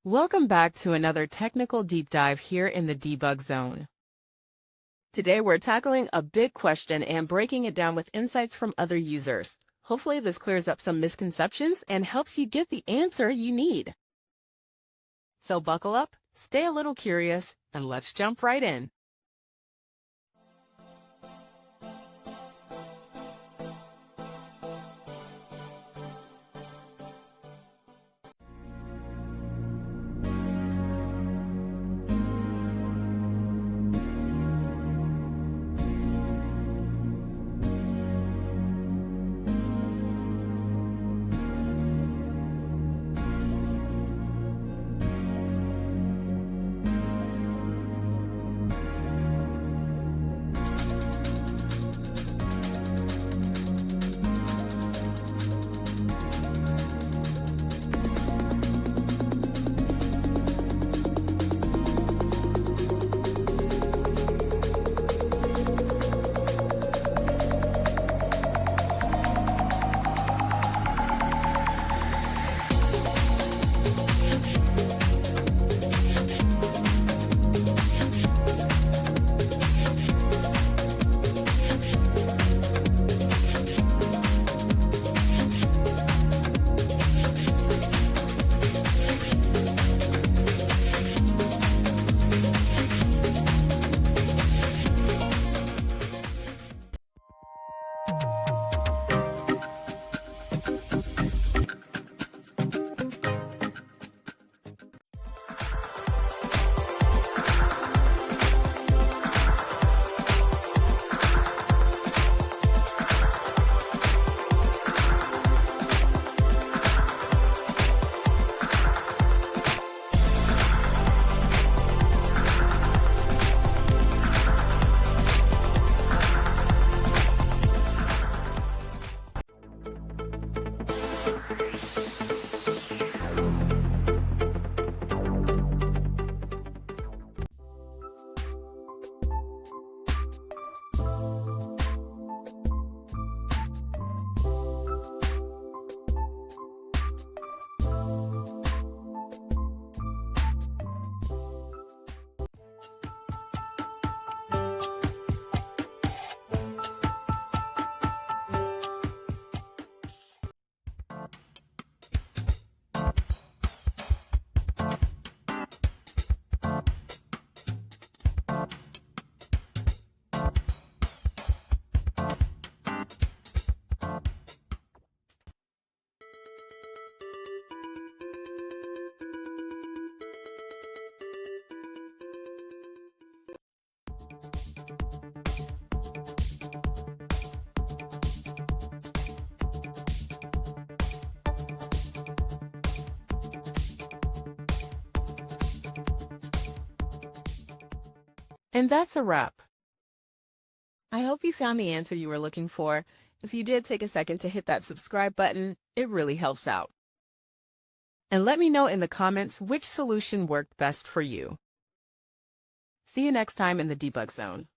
Welcome back to another technical deep dive here in the debug zone. Today we're tackling a big question and breaking it down with insights from other users. Hopefully this clears up some misconceptions and helps you get the answer you need. So buckle up, stay a little curious, and let's jump right in. And that's a wrap. I hope you found the answer you were looking for. If you did, take a second to hit that subscribe button. It really helps out. And let me know in the comments which solution worked best for you. See you next time in the debug zone.